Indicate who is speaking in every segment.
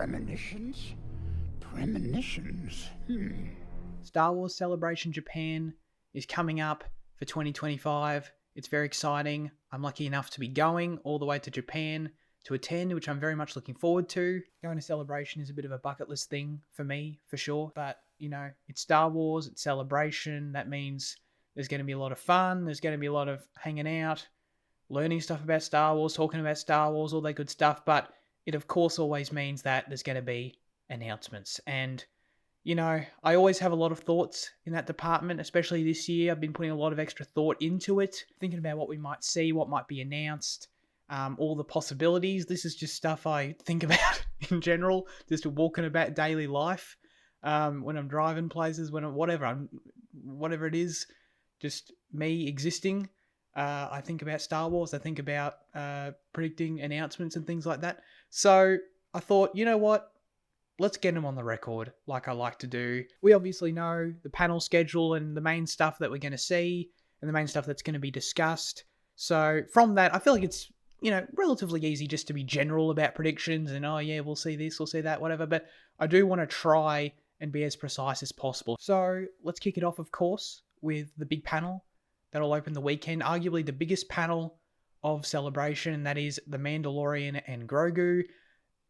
Speaker 1: Premonitions? Premonitions?
Speaker 2: Star Wars Celebration Japan is coming up for 2025. It's very exciting. I'm lucky enough to be going all the way to Japan to attend, which I'm very much looking forward to. Going to Celebration is a bit of a bucket list thing for me, for sure. But, you know, it's Star Wars, it's Celebration. That means there's going to be a lot of fun. There's going to be a lot of hanging out, learning stuff about Star Wars, talking about Star Wars, all that good stuff. But it, of course, always means that there's going to be announcements. And, you know, I always have a lot of thoughts in that department, especially this year. I've been putting a lot of extra thought into it, thinking about what we might see, what might be announced, all the possibilities. This is just stuff I think about in general, just walking about daily life, when I'm driving places, whatever it is, just me existing. I think about Star Wars. I think about predicting announcements and things like that. So I thought, you know what? Let's get them on the record like I like to do. We obviously know the panel schedule and the main stuff that we're going to see and the main stuff that's going to be discussed. So from that, I feel like it's, you know, relatively easy just to be general about predictions and, oh yeah, we'll see this, we'll see that, whatever. But I do want to try and be as precise as possible. So let's kick it off, of course, with the big panel that'll open the weekend. Arguably the biggest panel of Celebration, and that is The Mandalorian and Grogu.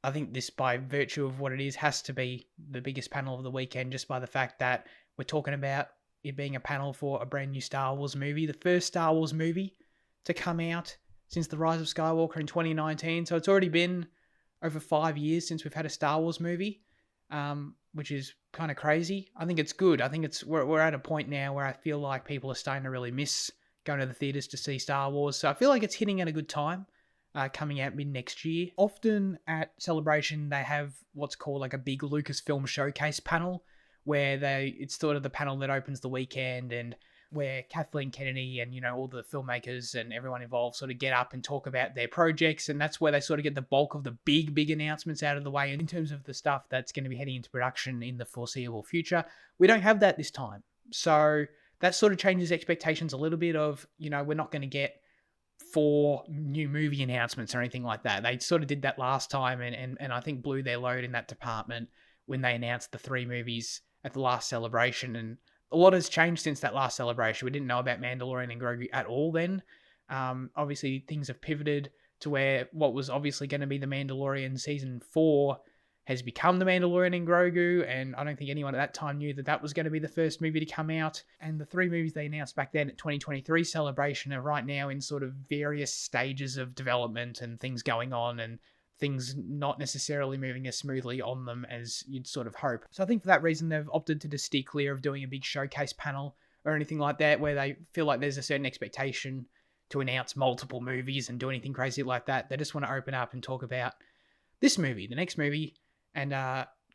Speaker 2: I think this, by virtue of what it is, has to be the biggest panel of the weekend, just by the fact that we're talking about it being a panel for a brand new Star Wars movie, the first Star Wars movie to come out since The Rise of Skywalker in 2019. So it's already been over 5 years since we've had a Star Wars movie, which is kind of crazy. I think it's good. I think we're at a point now where I feel like people are starting to really miss going to the theaters to see Star Wars. So I feel like it's hitting at a good time. Coming out mid next year. Often at Celebration, they have what's called like a big Lucasfilm showcase panel, where it's sort of the panel that opens the weekend, and where Kathleen Kennedy and, you know, all the filmmakers and everyone involved sort of get up and talk about their projects, and that's where they sort of get the bulk of the big announcements out of the way in terms of the stuff that's going to be heading into production in the foreseeable future. We don't have that this time. So that sort of changes expectations a little bit of, you know, we're not going to get 4 new movie announcements or anything like that. They sort of did that last time and I think blew their load in that department when they announced the 3 movies at the last Celebration. And a lot has changed since that last Celebration. We didn't know about Mandalorian and Grogu at all then. Obviously, things have pivoted to where what was obviously going to be The Mandalorian Season 4 has become The Mandalorian and Grogu, and I don't think anyone at that time knew that was going to be the first movie to come out. And the 3 movies they announced back then at 2023 Celebration are right now in sort of various stages of development and things going on, and things not necessarily moving as smoothly on them as you'd sort of hope. So I think for that reason, they've opted to just steer clear of doing a big showcase panel or anything like that, where they feel like there's a certain expectation to announce multiple movies and do anything crazy like that. They just want to open up and talk about this movie, the next movie, and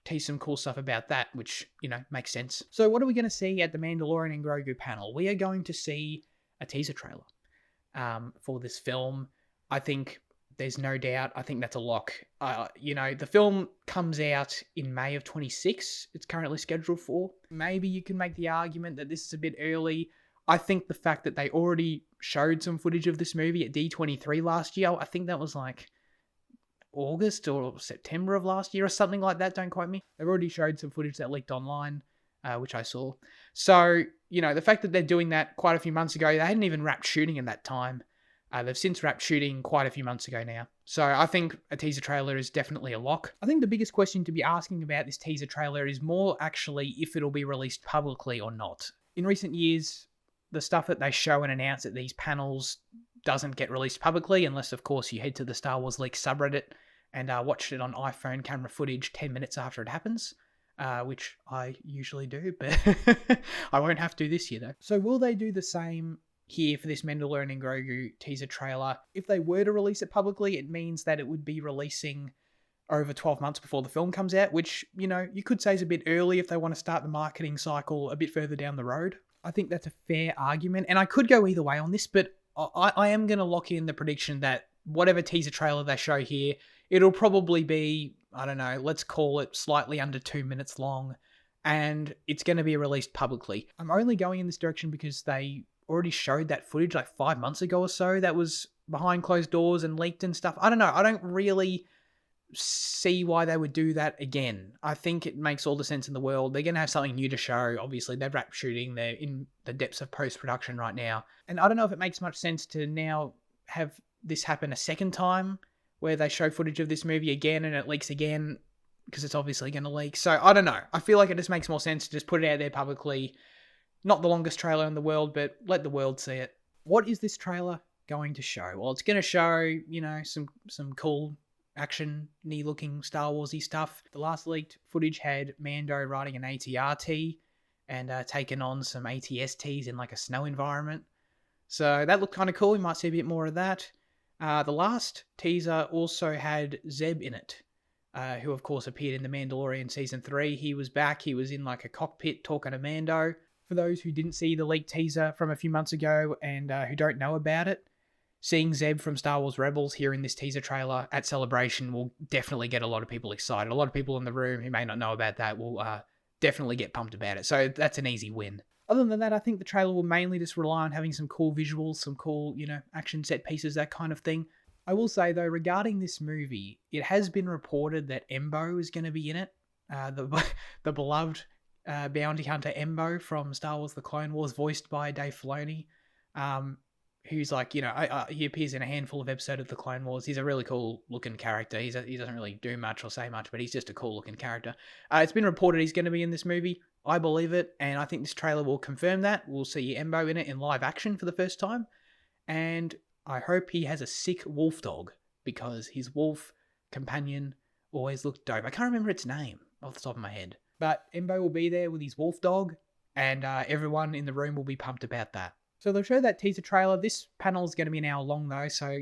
Speaker 2: tease some cool stuff about that, which, you know, makes sense. So what are we going to see at the Mandalorian and Grogu panel? We are going to see a teaser trailer for this film. I think there's no doubt. I think that's a lock. You know, the film comes out in May of 26. It's currently scheduled for. Maybe you can make the argument that this is a bit early. I think the fact that they already showed some footage of this movie at D23 last year, I think that was like August or September of last year or something like that, don't quote me. They've already showed some footage that leaked online, which I saw. So, you know, the fact that they're doing that quite a few months ago, they hadn't even wrapped shooting at that time. They've since wrapped shooting quite a few months ago now. So I think a teaser trailer is definitely a lock. I think the biggest question to be asking about this teaser trailer is more actually if it'll be released publicly or not. In recent years, the stuff that they show and announce at these panels doesn't get released publicly, unless, of course, you head to the Star Wars Leaks subreddit and watch it on iPhone camera footage 10 minutes after it happens, which I usually do, but I won't have to this year, though. So will they do the same here for this Mandalorian and Grogu teaser trailer? If they were to release it publicly, it means that it would be releasing over 12 months before the film comes out, which, you know, you could say is a bit early if they want to start the marketing cycle a bit further down the road. I think that's a fair argument, and I could go either way on this, but I am going to lock in the prediction that whatever teaser trailer they show here, it'll probably be, I don't know, let's call it slightly under 2 minutes long, and it's going to be released publicly. I'm only going in this direction because they already showed that footage like 5 months ago or so that was behind closed doors and leaked and stuff. I don't know. I don't really see why they would do that again. I think it makes all the sense in the world. They're going to have something new to show. Obviously, they've wrapped shooting. They're in the depths of post-production right now. And I don't know if it makes much sense to now have this happen a second time, where they show footage of this movie again and it leaks again, because it's obviously going to leak. So I don't know. I feel like it just makes more sense to just put it out there publicly. Not the longest trailer in the world, but let the world see it. What is this trailer going to show? Well, it's going to show, some cool action-y looking Star Wars-y stuff. The last leaked footage had Mando riding an AT-RT and taking on some AT-STs in like a snow environment. So that looked kind of cool. We might see a bit more of that. The last teaser also had Zeb in it, who of course appeared in The Mandalorian Season 3. He was back. He was in like a cockpit talking to Mando. For those who didn't see the leaked teaser from a few months ago and who don't know about it, seeing Zeb from Star Wars Rebels here in this teaser trailer at Celebration will definitely get a lot of people excited. A lot of people in the room who may not know about that will definitely get pumped about it. So that's an easy win. Other than that, I think the trailer will mainly just rely on having some cool visuals, some cool, action set pieces, that kind of thing. I will say, though, regarding this movie, it has been reported that Embo is going to be in it. The beloved bounty hunter Embo from Star Wars The Clone Wars, voiced by Dave Filoni. Who's like, he appears in a handful of episodes of The Clone Wars. He's a really cool looking character. He doesn't really do much or say much, but he's just a cool looking character. It's been reported he's going to be in this movie. I believe it, and I think this trailer will confirm that. We'll see Embo in it in live action for the first time, and I hope he has a sick wolf dog, because his wolf companion always looked dope. I can't remember its name off the top of my head, but Embo will be there with his wolf dog, and everyone in the room will be pumped about that. So they'll show that teaser trailer. This panel is going to be an hour long, though, so,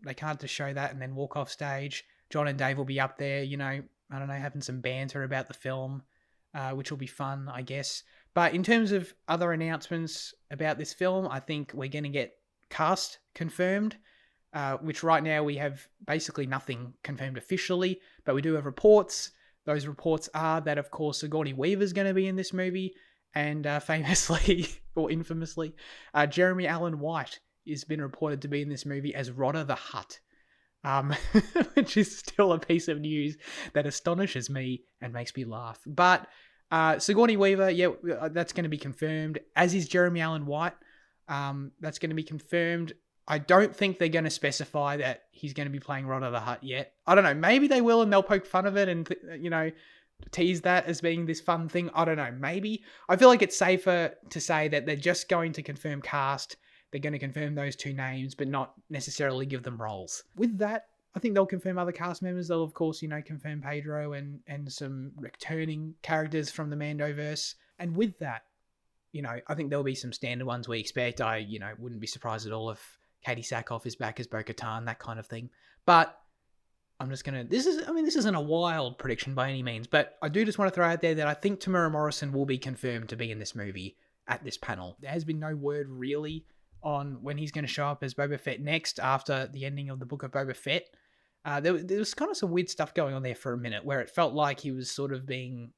Speaker 2: they can't just show that and then walk off stage. John and Dave will be up there, having some banter about the film, which will be fun, I guess. But in terms of other announcements about this film, I think we're going to get cast confirmed, which right now we have basically nothing confirmed officially, but we do have reports. Those reports are that, of course, Sigourney Weaver's going to be in this movie, and famously, or infamously, Jeremy Allen White has been reported to be in this movie as Rodder the Hutt, which is still a piece of news that astonishes me and makes me laugh. But Sigourney Weaver, that's going to be confirmed, as is Jeremy Allen White. That's going to be confirmed. I don't think they're going to specify that he's going to be playing Rodder the Hutt yet. I don't know. Maybe they will, and they'll poke fun of it and, tease that as being this fun thing. I don't know. Maybe. I feel like it's safer to say that they're just going to confirm cast. They're going to confirm those two names, but not necessarily give them roles. With that, I think they'll confirm other cast members. They'll, of course, confirm Pedro and some returning characters from the Mandoverse. And with that, I think there'll be some standard ones we expect. I, wouldn't be surprised at all if Katie Sackhoff is back as Bo-Katan, that kind of thing. But I'm just going to... This isn't a wild prediction by any means, but I do just want to throw out there that I think Tamura Morrison will be confirmed to be in this movie at this panel. There has been no word really on when he's going to show up as Boba Fett next after the ending of the Book of Boba Fett. There was kind of some weird stuff going on there for a minute where it felt like he was sort of being,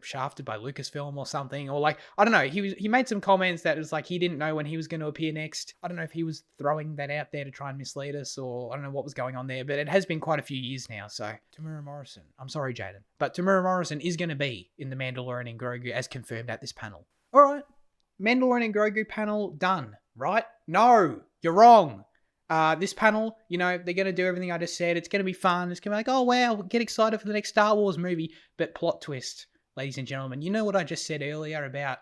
Speaker 2: shafted by Lucasfilm or something, or like, I don't know, he made some comments that was like he didn't know when he was going to appear next. I don't know if he was throwing that out there to try and mislead us, or I don't know what was going on there, but it has been quite a few years now. So Tamura Morrison, I'm sorry, Jaden, but Tamura Morrison is going to be in The Mandalorian and Grogu as confirmed at this panel. All right, Mandalorian and Grogu panel done, right? No, you're wrong. This panel, they're going to do everything I just said. It's going to be fun. It's going to be like, oh, wow, get excited for the next Star Wars movie. But plot twist, ladies and gentlemen, you know what I just said earlier about,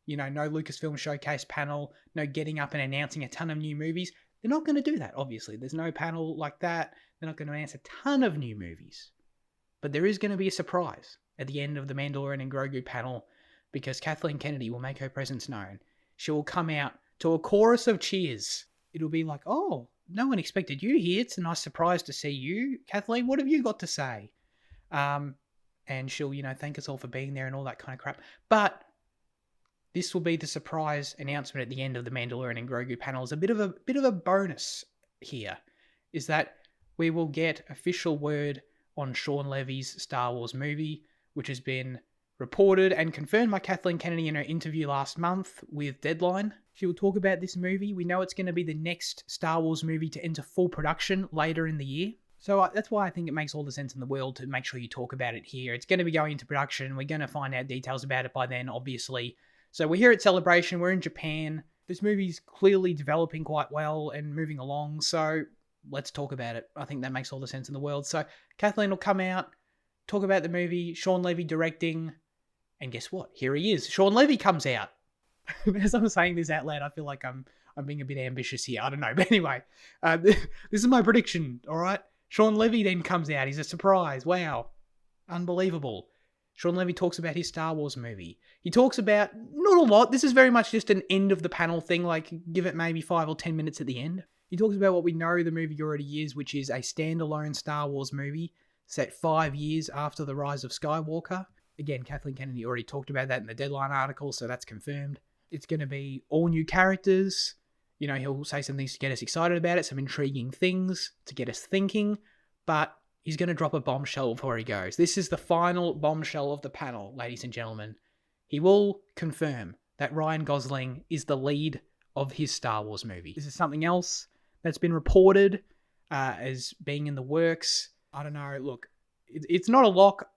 Speaker 2: no Lucasfilm Showcase panel, no getting up and announcing a ton of new movies. They're not going to do that, obviously. There's no panel like that. They're not going to announce a ton of new movies. But there is going to be a surprise at the end of the Mandalorian and Grogu panel, because Kathleen Kennedy will make her presence known. She will come out to a chorus of cheers. It'll be like, oh, no one expected you here. It's a nice surprise to see you. Kathleen, what have you got to say? And she'll, thank us all for being there and all that kind of crap. But this will be the surprise announcement at the end of the Mandalorian and Grogu panels. A bit of a bonus here is that we will get official word on Shawn Levy's Star Wars movie, which has been reported and confirmed by Kathleen Kennedy in her interview last month with Deadline. She will talk about this movie. We know it's going to be the next Star Wars movie to enter full production later in the year. So that's why I think it makes all the sense in the world to make sure you talk about it here. It's going to be going into production. We're going to find out details about it by then, obviously. So we're here at Celebration. We're in Japan. This movie's clearly developing quite well and moving along. So let's talk about it. I think that makes all the sense in the world. So Kathleen will come out, talk about the movie, Sean Levy directing, and guess what? Here he is. Sean Levy comes out. As I'm saying this out loud, I feel like I'm being a bit ambitious here. I don't know. But anyway, this is my prediction, all right? Sean Levy then comes out. He's a surprise. Wow. Unbelievable. Sean Levy talks about his Star Wars movie. He talks about, not a lot, this is very much just an end of the panel thing, like give it maybe 5 or 10 minutes at the end. He talks about what we know the movie already is, which is a standalone Star Wars movie set 5 years after the rise of Skywalker. Again, Kathleen Kennedy already talked about that in the Deadline article, so that's confirmed. It's going to be all new characters. You know, he'll say some things to get us excited about it, some intriguing things to get us thinking, but he's going to drop a bombshell before he goes. This is the final bombshell of the panel, ladies and gentlemen. He will confirm that Ryan Gosling is the lead of his Star Wars movie. This is something else that's been reported as being in the works. I don't know. Look, it's not a lock.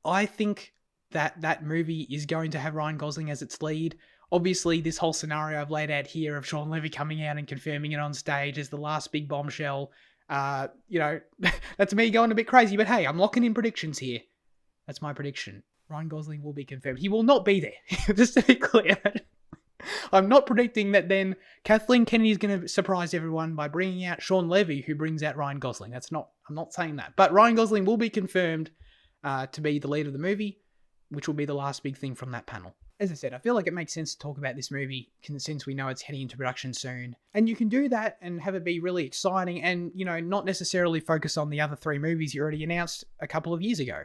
Speaker 2: I think that movie is going to have Ryan Gosling as its lead. Obviously, this whole scenario I've laid out here of Sean Levy coming out and confirming it on stage as the last big bombshell, you know, that's me going a bit crazy. But hey, I'm locking in predictions here. That's my prediction. Ryan Gosling will be confirmed. He will not be there, just to be clear. I'm not predicting that then Kathleen Kennedy is going to surprise everyone by bringing out Sean Levy, who brings out Ryan Gosling. I'm not saying that. But Ryan Gosling will be confirmed to be the lead of the movie, which will be the last big thing from that panel. As I said, I feel like it makes sense to talk about this movie since we know it's heading into production soon. And you can do that and have it be really exciting and, you know, not necessarily focus on the other 3 movies you already announced a couple of years ago.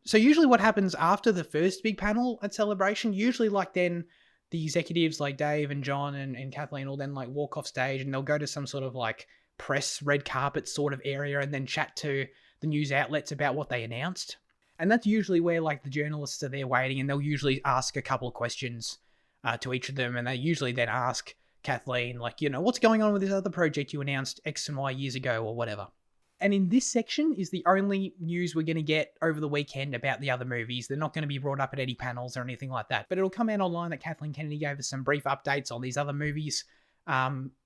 Speaker 2: So usually what happens after the first big panel at Celebration, usually like then the executives like Dave and John and Kathleen will then like walk off stage and they'll go to some sort of like press red carpet sort of area and then chat to the news outlets about what they announced. And that's usually where like the journalists are there waiting and they'll usually ask a couple of questions to each of them. And they usually then ask Kathleen, like, you know, what's going on with this other project you announced X and Y years ago or whatever. And in this section is the only news we're going to get over the weekend about the other movies. They're not going to be brought up at any panels or anything like that. But it'll come out online that Kathleen Kennedy gave us some brief updates on these other movies.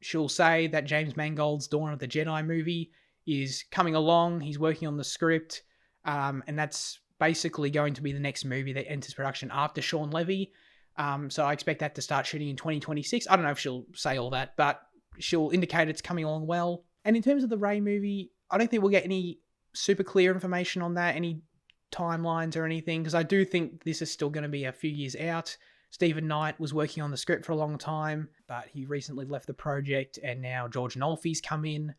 Speaker 2: She'll say that James Mangold's Dawn of the Jedi movie is coming along. He's working on the script. And that's basically going to be the next movie that enters production after Sean Levy. So I expect that to start shooting in 2026. I don't know if she'll say all that, but she'll indicate it's coming along well. And in terms of the Rey movie, I don't think we'll get any super clear information on that, any timelines or anything, because I do think this is still going to be a few years out. Stephen Knight was working on the script for a long time, but he recently left the project, and now George Nolfi's come in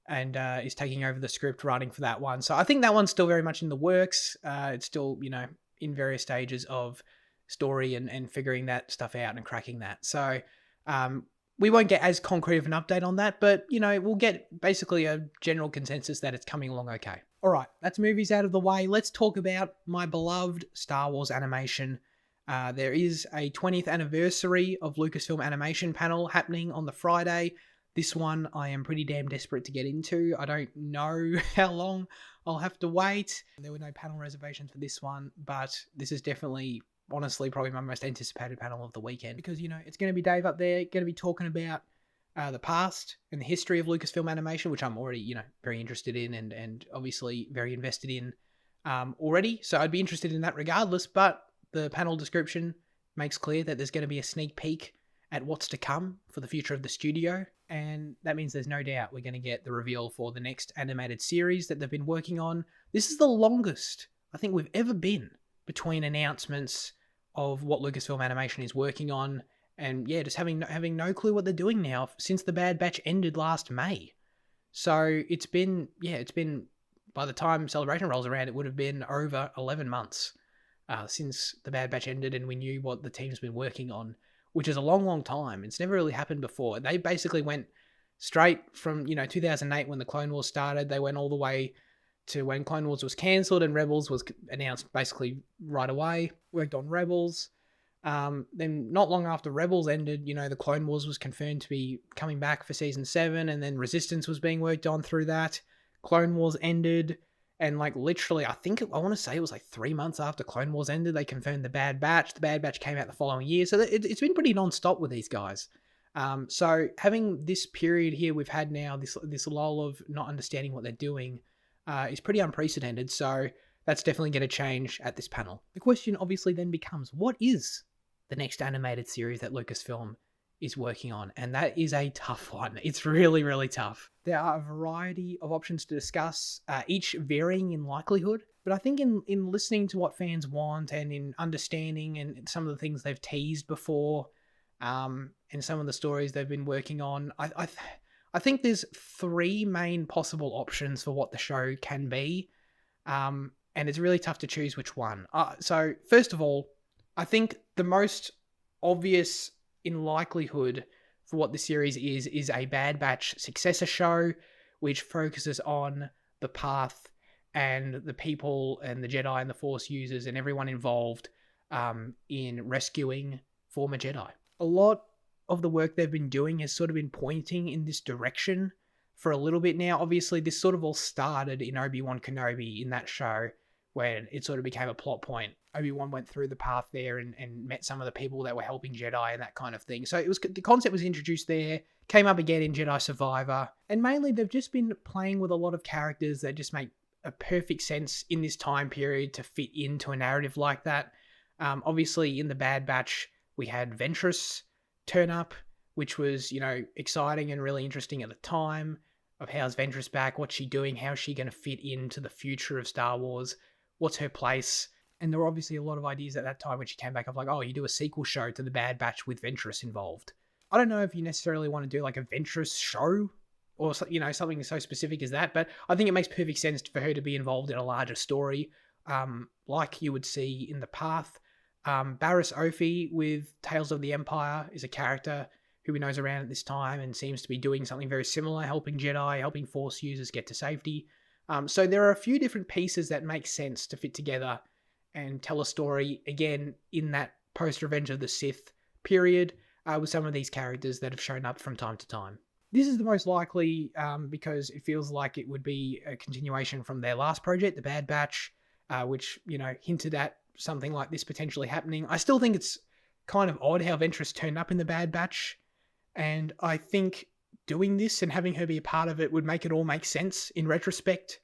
Speaker 2: and is taking over the script writing for that one. So I think that one's still very much in the works. It's still, you know, in various stages of story and figuring that stuff out and cracking that. So we won't get as concrete of an update on that, but, you know, we'll get basically a general consensus that it's coming along okay. All right, that's movies out of the way. Let's talk about my beloved Star Wars animation. There is a 20th anniversary of Lucasfilm Animation panel happening on the Friday. This one I am pretty damn desperate to get into. I don't know how long I'll have to wait. There were no panel reservations for this one, but this is definitely, honestly, probably my most anticipated panel of the weekend because, you know, it's going to be Dave up there, going to be talking about the past and the history of Lucasfilm Animation, which I'm already, you know, very interested in and obviously very invested in already. So I'd be interested in that regardless, but the panel description makes clear that there's going to be a sneak peek at what's to come for the future of the studio. And that means there's no doubt we're going to get the reveal for the next animated series that they've been working on. This is the longest I think we've ever been between announcements of what Lucasfilm Animation is working on. And yeah, just having no clue what they're doing now since the Bad Batch ended last May. So it's been, by the time Celebration rolls around, it would have been over 11 months since the Bad Batch ended and we knew what the team's been working on, which is a long, long time. It's never really happened before. They basically went straight from, 2008 when the Clone Wars started. They went all the way to when Clone Wars was cancelled and Rebels was announced basically right away. Worked on Rebels. Then not long after Rebels ended, the Clone Wars was confirmed to be coming back for Season 7, and then Resistance was being worked on through that. Clone Wars ended, and like literally, I want to say it was like 3 months after Clone Wars ended, they confirmed the Bad Batch. The Bad Batch came out the following year, so it's been pretty non-stop with these guys. So having this period here we've had now, this lull of not understanding what they're doing, is pretty unprecedented. So that's definitely going to change at this panel. The question obviously then becomes, what is the next animated series that Lucasfilm is working on? And that is a tough one. It's really, really tough. There are a variety of options to discuss, each varying in likelihood. But I think in listening to what fans want and in understanding and some of the things they've teased before, and some of the stories they've been working on, I think there's 3 main possible options for what the show can be. And it's really tough to choose which one. So first of all, I think the most obvious in likelihood for what the series is a Bad Batch successor show, which focuses on the path and the people and the Jedi and the Force users and everyone involved in rescuing former Jedi. A lot of the work they've been doing has sort of been pointing in this direction for a little bit now. Obviously, this sort of all started in Obi-Wan Kenobi in that show, when it sort of became a plot point. Obi-Wan went through the path there and met some of the people that were helping Jedi and that kind of thing. So the concept was introduced there, came up again in Jedi Survivor, and mainly they've just been playing with a lot of characters that just make a perfect sense in this time period to fit into a narrative like that. Obviously, in the Bad Batch, we had Ventress turn up, which was, exciting and really interesting at the time. Of how's Ventress back? What's she doing? How's she going to fit into the future of Star Wars? What's her place? And there were obviously a lot of ideas at that time when she came back of like, oh, you do a sequel show to the Bad Batch with Ventress involved. I don't know if you necessarily want to do like a Ventress show or, something so specific as that, but I think it makes perfect sense for her to be involved in a larger story, like you would see in The Path. Barriss Offee with Tales of the Empire is a character who we know is around at this time and seems to be doing something very similar, helping Jedi, helping Force users get to safety. So there are a few different pieces that make sense to fit together and tell a story, again, in that post-Revenge of the Sith period, with some of these characters that have shown up from time to time. This is the most likely because it feels like it would be a continuation from their last project, The Bad Batch, which, hinted at something like this potentially happening. I still think it's kind of odd how Ventress turned up in The Bad Batch, and I think doing this and having her be a part of it would make it all make sense in retrospect,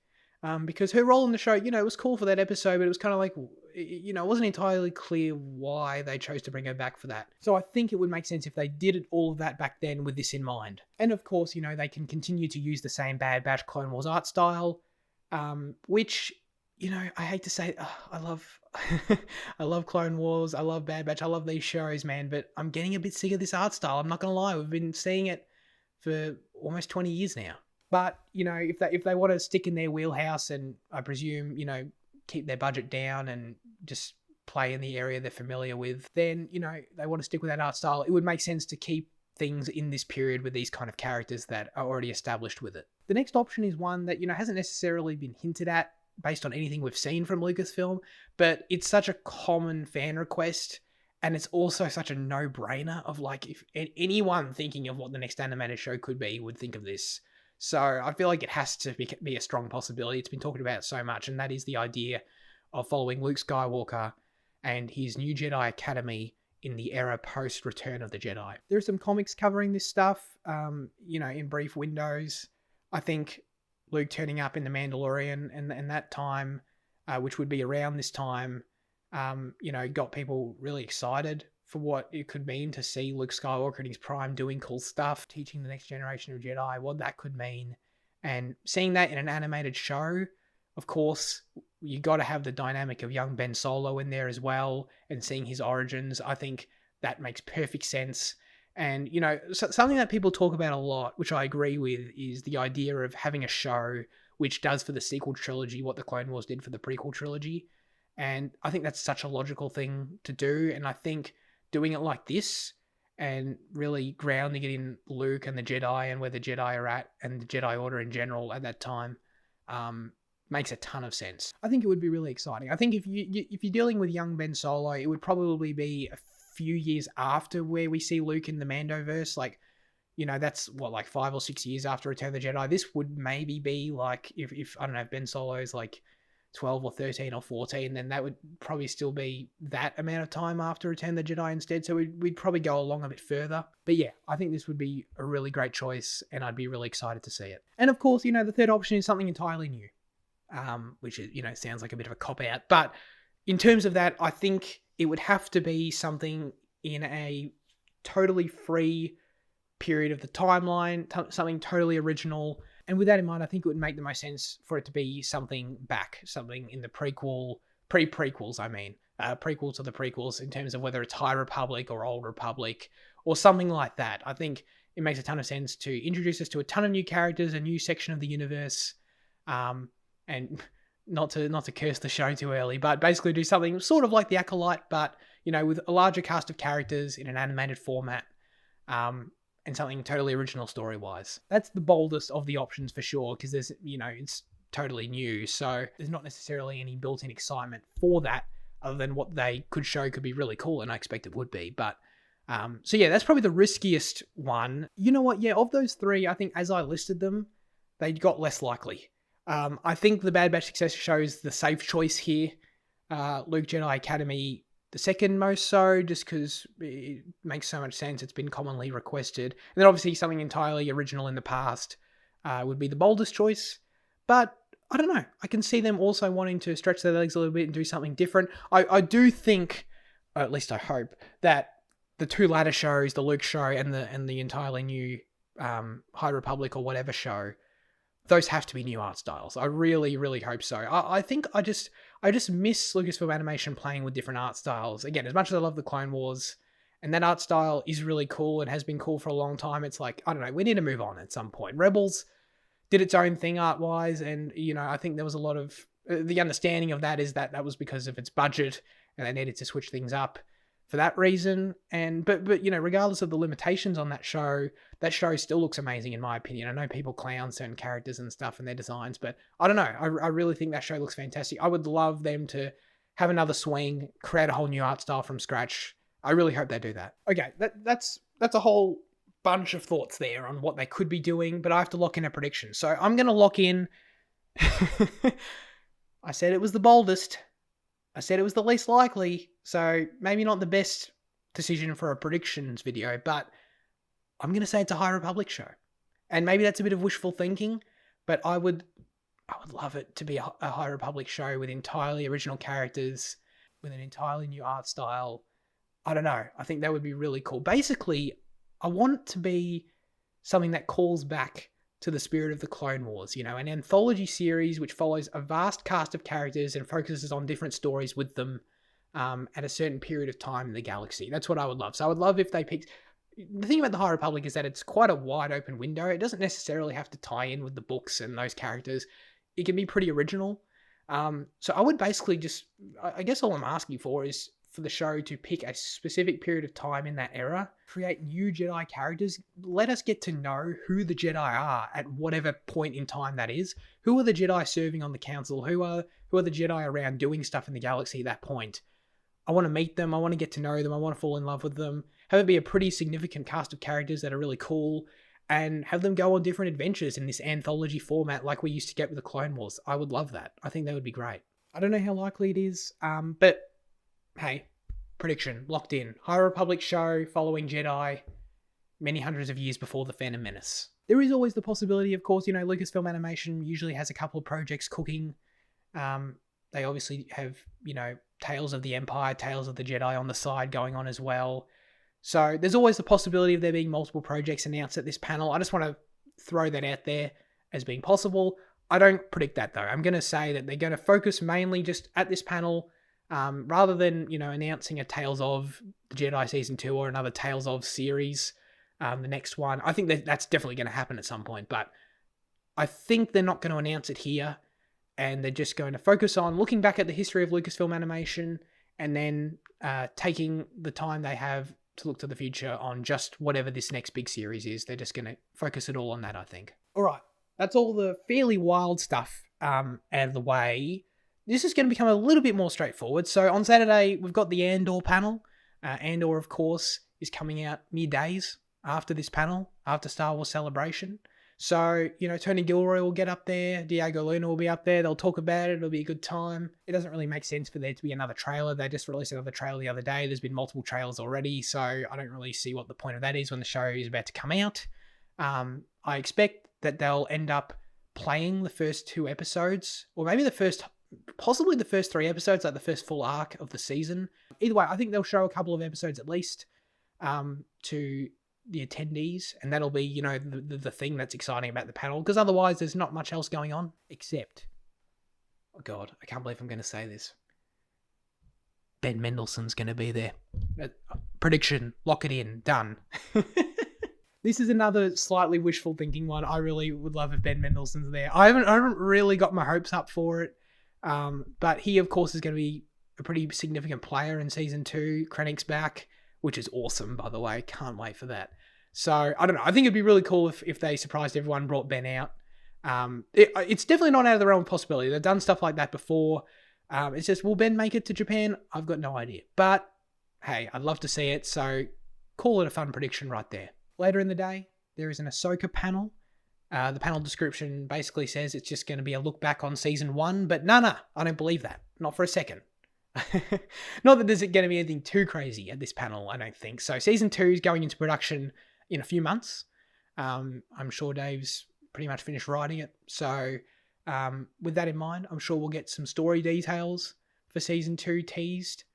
Speaker 2: because her role in the show, it was cool for that episode, but it was kind of like, it wasn't entirely clear why they chose to bring her back for that. So I think it would make sense if they did all of that back then with this in mind. And of course, they can continue to use the same Bad Batch Clone Wars art style, which, I hate to say, I love I love Clone Wars, I love Bad Batch, I love these shows, man, but I'm getting a bit sick of this art style. I'm not going to lie, we've been seeing it for almost 20 years now. But, if they want to stick in their wheelhouse and I presume, keep their budget down and just play in the area they're familiar with, then, they want to stick with that art style, it would make sense to keep things in this period with these kind of characters that are already established with it. The next option is one that, hasn't necessarily been hinted at based on anything we've seen from Lucasfilm, but it's such a common fan request. And it's also such a no-brainer of like, if anyone thinking of what the next animated show could be would think of this. So I feel like it has to be a strong possibility. It's been talked about so much, and that is the idea of following Luke Skywalker and his new Jedi Academy in the era post-Return of the Jedi. There are some comics covering this stuff, in brief windows. I think Luke turning up in The Mandalorian and that time, which would be around this time, got people really excited for what it could mean to see Luke Skywalker in his prime doing cool stuff, teaching the next generation of Jedi, what that could mean. And seeing that in an animated show, of course, you got to have the dynamic of young Ben Solo in there as well, and seeing his origins. I think that makes perfect sense. And, something that people talk about a lot, which I agree with, is the idea of having a show which does for the sequel trilogy what the Clone Wars did for the prequel trilogy. And I think that's such a logical thing to do. And I think doing it like this and really grounding it in Luke and the Jedi and where the Jedi are at and the Jedi Order in general at that time makes a ton of sense. I think it would be really exciting. I think if you're dealing with young Ben Solo, it would probably be a few years after where we see Luke in the Mandoverse. Like, That's what, like 5 or 6 years after Return of the Jedi. This would maybe be like, if I don't know, if Ben Solo's like 12 or 13 or 14, then that would probably still be that amount of time after Return of the Jedi instead. So we'd probably go along a bit further. But yeah, I think this would be a really great choice, and I'd be really excited to see it. And of course, the third option is something entirely new, which is, sounds like a bit of a cop-out. But in terms of that, I think it would have to be something in a totally free period of the timeline, something totally original. And with that in mind, I think it would make the most sense for it to be something in the prequels, prequels to the prequels, in terms of whether it's High Republic or Old Republic or something like that. I think it makes a ton of sense to introduce us to a ton of new characters, a new section of the universe, and not to curse the show too early, but basically do something sort of like The Acolyte, but, with a larger cast of characters in an animated format, and something totally original story-wise. That's the boldest of the options for sure, because there's, it's totally new, so there's not necessarily any built-in excitement for that, other than what they could show could be really cool, and I expect it would be. But, so yeah, that's probably the riskiest one. You know what, yeah, of those three, I think as I listed them, they got less likely. I think the Bad Batch successor shows the safe choice here. Luke Jedi Academy, the second most so, just because it makes so much sense. It's been commonly requested. And then obviously something entirely original in the past would be the boldest choice. But I don't know. I can see them also wanting to stretch their legs a little bit and do something different. I do think, or at least I hope, that the two latter shows, the Luke show and the entirely new High Republic or whatever show, those have to be new art styles. I really, really hope so. I think I just miss Lucasfilm Animation playing with different art styles. Again, as much as I love the Clone Wars, and that art style is really cool and has been cool for a long time, it's like, I don't know, we need to move on at some point. Rebels did its own thing art-wise, and, I think there was a lot of... the understanding of that is that was because of its budget, and they needed to switch things up for that reason. But regardless of the limitations on that show still looks amazing in my opinion. I know people clown certain characters and stuff and their designs, but I don't know. I really think that show looks fantastic. I would love them to have another swing, create a whole new art style from scratch. I really hope they do that. Okay, that's a whole bunch of thoughts there on what they could be doing, but I have to lock in a prediction. So I'm going to lock in... I said it was the boldest. I said it was the least likely, so maybe not the best decision for a predictions video, but I'm going to say it's a High Republic show. And maybe that's a bit of wishful thinking, but I would love it to be a High Republic show with entirely original characters, with an entirely new art style. I don't know. I think that would be really cool. Basically, I want it to be something that calls back to the spirit of the Clone Wars, an anthology series which follows a vast cast of characters and focuses on different stories with them at a certain period of time in the galaxy. That's what I would love. So I would love if they picked... The thing about the High Republic is that it's quite a wide open window. It doesn't necessarily have to tie in with the books and those characters. It can be pretty original. So I would basically just... I guess all I'm asking for is for the show to pick a specific period of time in that era, create new Jedi characters, let us get to know who the Jedi are at whatever point in time that is. Who are the Jedi serving on the council? Who are the Jedi around doing stuff in the galaxy at that point? I want to meet them. I want to get to know them. I want to fall in love with them. Have it be a pretty significant cast of characters that are really cool, and have them go on different adventures in this anthology format like we used to get with the Clone Wars. I would love that. I think that would be great. I don't know how likely it is, but hey, prediction, locked in. High Republic show following Jedi many hundreds of years before the Phantom Menace. There is always the possibility, of course, Lucasfilm Animation usually has a couple of projects cooking. They obviously have, Tales of the Empire, Tales of the Jedi on the side going on as well. So there's always the possibility of there being multiple projects announced at this panel. I just want to throw that out there as being possible. I don't predict that though. I'm going to say that they're going to focus mainly just at this panel, rather than, announcing a Tales of the Jedi Season 2 or another Tales of series, the next one. I think that's definitely going to happen at some point, but I think they're not going to announce it here, and they're just going to focus on looking back at the history of Lucasfilm Animation and then taking the time they have to look to the future on just whatever this next big series is. They're just going to focus it all on that, I think. All right, that's all the fairly wild stuff out of the way. This is going to become a little bit more straightforward. So on Saturday, we've got the Andor panel. Andor, of course, is coming out mere days after this panel. after Star Wars Celebration. So, Tony Gilroy will get up there, Diego Luna will be up there, they'll talk about it, it'll be a good time. It doesn't really make sense for there to be another trailer. They just released another trailer the other day. There's been multiple trailers already, so I don't really see what the point of that is when the show is about to come out. I expect that they'll end up playing the first 2 episodes, or maybe possibly the first 3 episodes, like the first full arc of the season. Either way, I think they'll show a couple of episodes at least to the attendees, and that'll be, the thing that's exciting about the panel, because otherwise there's not much else going on, except, oh God, I can't believe I'm going to say this. Ben Mendelsohn's going to be there. Prediction, lock it in, done. This is another slightly wishful thinking one. I really would love if Ben Mendelsohn's there. I haven't really got my hopes up for it, but he, of course, is going to be a pretty significant player in season 2. Krennic's back, which is awesome, by the way. Can't wait for that. So, I don't know. I think it'd be really cool if they surprised everyone, brought Ben out. It's definitely not out of the realm of possibility. They've done stuff like that before. It's just, will Ben make it to Japan? I've got no idea. But, hey, I'd love to see it. So, call it a fun prediction right there. Later in the day, there is an Ahsoka panel. The panel description basically says it's just going to be a look back on season 1. But no, I don't believe that. Not for a second. Not that there's going to be anything too crazy at this panel, I don't think. So season 2 is going into production in a few months. I'm sure Dave's pretty much finished writing it. So with that in mind, I'm sure we'll get some story details for season 2 teased.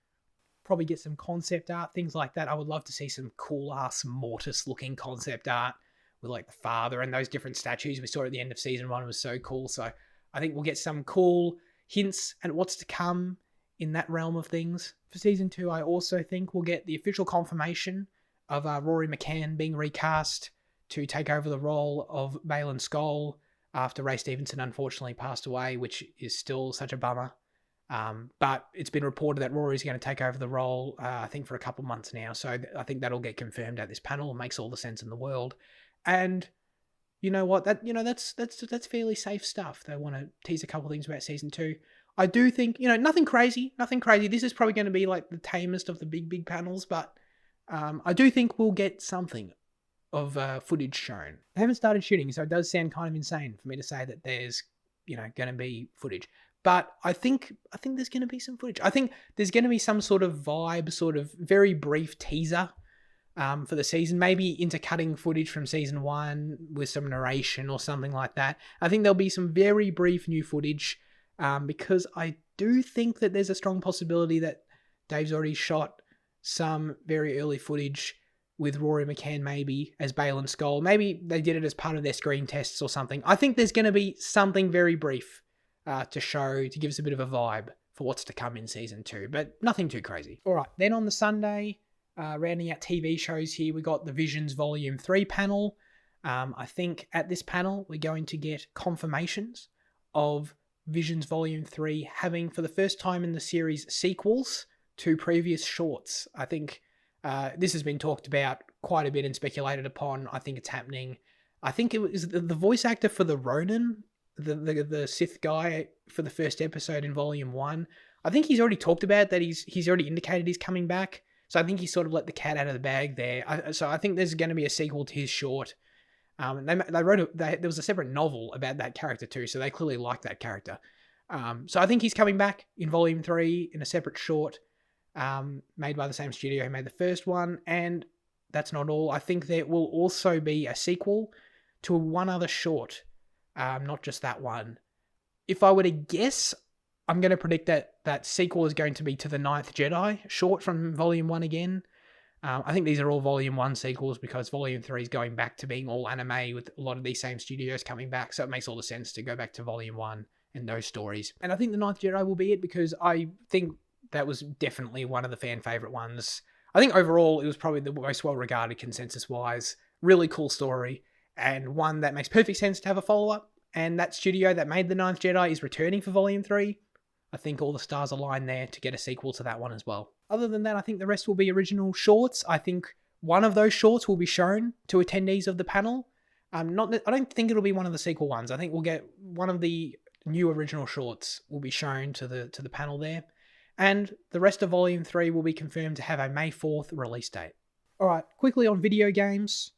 Speaker 2: Probably get some concept art, things like that. I would love to see some cool ass Mortis looking concept art with like the father and those different statues we saw at the end of season 1. It was so cool. So I think we'll get some cool hints at what's to come in that realm of things. For season 2, I also think we'll get the official confirmation of Rory McCann being recast to take over the role of Baylan Skoll after Ray Stevenson unfortunately passed away, which is still such a bummer. But it's been reported that Rory's going to take over the role, I think for a couple months now. So I think that'll get confirmed at this panel. It makes all the sense in the world. And you know what? That's fairly safe stuff. They want to tease a couple things about season 2. I do think, nothing crazy. This is probably going to be like the tamest of the big panels, but I do think we'll get something of footage shown. They haven't started shooting, so it does sound kind of insane for me to say that there's, going to be footage. But I think there's going to be some footage. I think there's going to be some sort of vibe, sort of very brief teaser for the season, maybe intercutting footage from season 1 with some narration or something like that. I think there'll be some very brief new footage. Because I do think that there's a strong possibility that Dave's already shot some very early footage with Rory McCann maybe as Baylan Skoll. Maybe they did it as part of their screen tests or something. I think there's going to be something very brief to show, to give us a bit of a vibe for what's to come in season 2, but nothing too crazy. All right, then on the Sunday, rounding out TV shows here, we got the Visions Volume 3 panel. I think at this panel, we're going to get confirmations of Visions Volume 3 having, for the first time in the series, sequels to previous shorts. I think this has been talked about quite a bit and speculated upon. I think it's happening. I think it was the voice actor for the Ronin, the Sith guy for the first episode in Volume 1. I think he's already talked about that. He's already indicated he's coming back. So I think he sort of let the cat out of the bag there. So I think there's going to be a sequel to his short. They wrote there was a separate novel about that character too, so they clearly like that character. So I think he's coming back in Volume 3 in a separate short, made by the same studio who made the first one. And that's not all. I think there will also be a sequel to one other short, not just that one. If I were to guess, I'm going to predict that that sequel is going to be to the Ninth Jedi short from Volume 1 again. I think these are all Volume 1 sequels because Volume 3 is going back to being all anime with a lot of these same studios coming back. So it makes all the sense to go back to Volume 1 and those stories. And I think the Ninth Jedi will be it because I think that was definitely one of the fan favorite ones. I think overall it was probably the most well-regarded consensus-wise. Really cool story and one that makes perfect sense to have a follow-up. And that studio that made the Ninth Jedi is returning for Volume 3. I think all the stars align there to get a sequel to that one as well. Other than that, I think the rest will be original shorts. I think one of those shorts will be shown to attendees of the panel. I don't think it'll be one of the sequel ones. I think we'll get one of the new original shorts will be shown to the panel there. And the rest of Volume 3 will be confirmed to have a May 4th release date. All right, quickly on video games.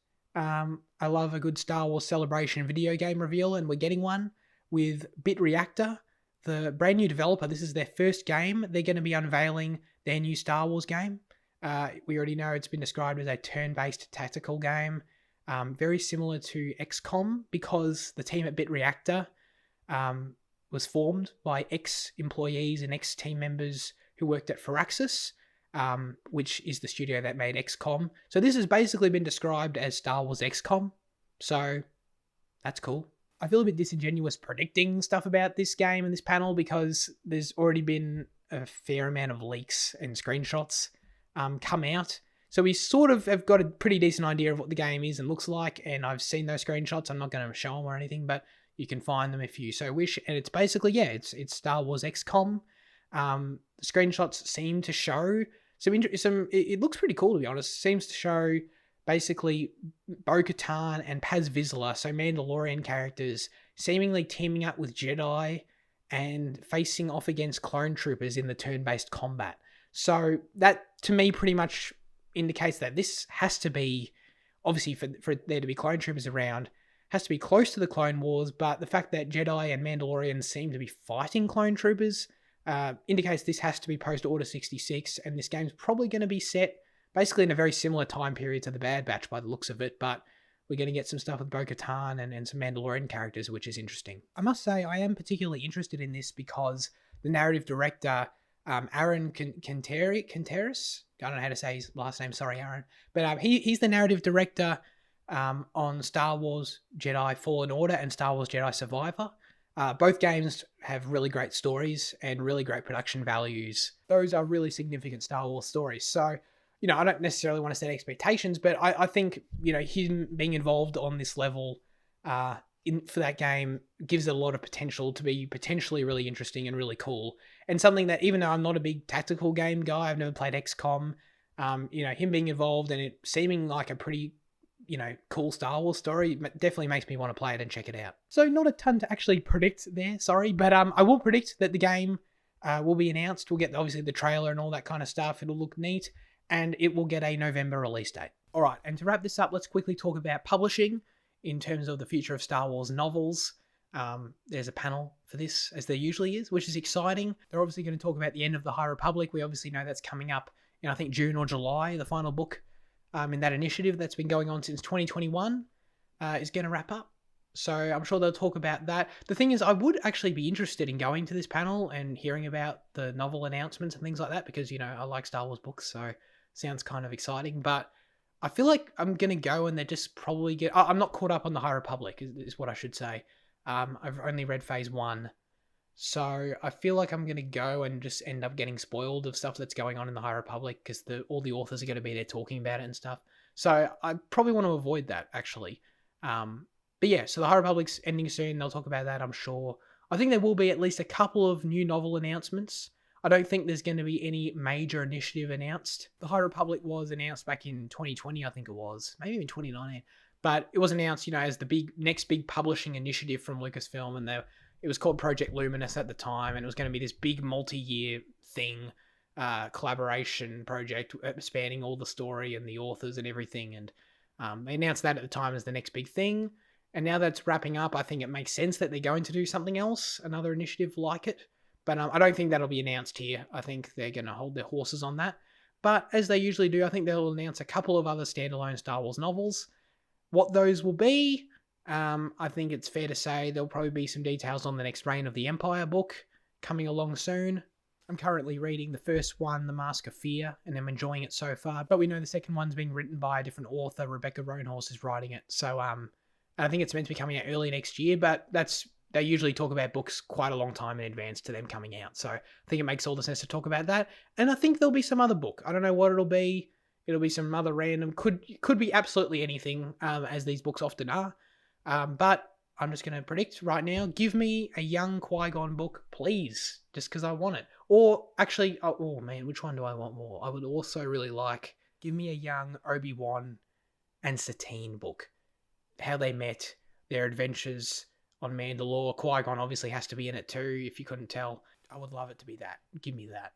Speaker 2: I love a good Star Wars Celebration video game reveal, and we're getting one with Bit Reactor, the brand new developer. This is their first game. They're going to be unveiling their new Star Wars game. We already know it's been described as a turn-based tactical game, very similar to XCOM, because the team at Bit Reactor was formed by ex-employees and ex-team members who worked at Firaxis, which is the studio that made XCOM. So this has basically been described as Star Wars XCOM. So that's cool. I feel a bit disingenuous predicting stuff about this game and this panel because there's already been a fair amount of leaks and screenshots come out. So we sort of have got a pretty decent idea of what the game is and looks like, and I've seen those screenshots. I'm not going to show them or anything, but you can find them if you so wish. And it's basically, it's Star Wars XCOM. The screenshots seem to show it looks pretty cool, to be honest. It seems to show basically Bo-Katan and Paz Vizsla, so Mandalorian characters, seemingly teaming up with Jedi and facing off against clone troopers in the turn-based combat. So that, to me, pretty much indicates that this has to be, obviously for there to be clone troopers around, has to be close to the Clone Wars, but the fact that Jedi and Mandalorians seem to be fighting clone troopers indicates this has to be post-Order 66, and this game's probably going to be set basically in a very similar time period to the Bad Batch by the looks of it, but we're going to get some stuff with Bo-Katan and some Mandalorian characters, which is interesting. I must say, I am particularly interested in this because the narrative director, Aaron Quinteris, I don't know how to say his last name, sorry Aaron, but he's the narrative director on Star Wars Jedi Fallen Order and Star Wars Jedi Survivor. Both games have really great stories and really great production values. Those are really significant Star Wars stories. So, I don't necessarily want to set expectations, but I think, him being involved on this level for that game gives it a lot of potential to be potentially really interesting and really cool. And something that, even though I'm not a big tactical game guy, I've never played XCOM, him being involved and it seeming like a pretty cool Star Wars story definitely makes me want to play it and check it out. So not a ton to actually predict there, sorry, but I will predict that the game will be announced. We'll get obviously the trailer and all that kind of stuff. It'll look neat, and it will get a November release date. All right, and to wrap this up, let's quickly talk about publishing in terms of the future of Star Wars novels. There's a panel for this, as there usually is, which is exciting. They're obviously going to talk about the end of the High Republic. We obviously know that's coming up in, I think, June or July, the final book in that initiative that's been going on since 2021 is going to wrap up. So I'm sure they'll talk about that. The thing is, I would actually be interested in going to this panel and hearing about the novel announcements and things like that because, I like Star Wars books, so sounds kind of exciting. But I feel like I'm going to go and they're just probably I'm not caught up on the High Republic, is what I should say. I've only read Phase 1. So I feel like I'm going to go and just end up getting spoiled of stuff that's going on in the High Republic because all the authors are going to be there talking about it and stuff. So I probably want to avoid that, actually. But yeah, so the High Republic's ending soon. They'll talk about that, I'm sure. I think there will be at least a couple of new novel announcements. I don't think there's going to be any major initiative announced. The High Republic was announced back in 2020, I think it was. Maybe even 2019. But it was announced, as the next big publishing initiative from Lucasfilm, and it was called Project Luminous at the time, and it was going to be this big multi-year thing, collaboration project spanning all the story and the authors and everything. And they announced that at the time as the next big thing. And now that's wrapping up, I think it makes sense that they're going to do something else, another initiative like it. But I don't think that'll be announced here. I think they're going to hold their horses on that. But as they usually do, I think they'll announce a couple of other standalone Star Wars novels. What those will be, I think it's fair to say there'll probably be some details on the next Reign of the Empire book coming along soon. I'm currently reading the first one, The Mask of Fear, and I'm enjoying it so far. But we know the second one's being written by a different author. Rebecca Roanhorse is writing it. So I think it's meant to be coming out early next year, but they usually talk about books quite a long time in advance to them coming out. So I think it makes all the sense to talk about that. And I think there'll be some other book. I don't know what it'll be. It'll be some other random, could be absolutely anything, as these books often are. But I'm just going to predict right now, give me a young Qui-Gon book, please, just because I want it. Or actually, oh man, which one do I want more? I would also really like, give me a young Obi-Wan and Satine book. How they met, their adventures on Mandalore. Qui-Gon obviously has to be in it too, if you couldn't tell. I would love it to be that. Give me that.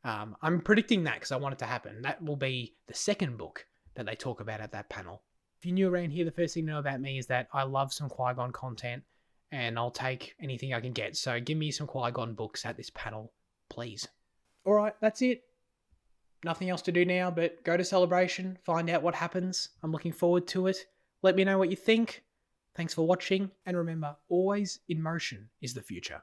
Speaker 2: I'm predicting that because I want it to happen. That will be the second book that they talk about at that panel. If you're new around here, the first thing to know about me is that I love some Qui-Gon content, and I'll take anything I can get. So give me some Qui-Gon books at this panel, please. All right, that's it. Nothing else to do now but go to Celebration, find out what happens. I'm looking forward to it. Let me know what you think. Thanks for watching, and remember, always in motion is the future.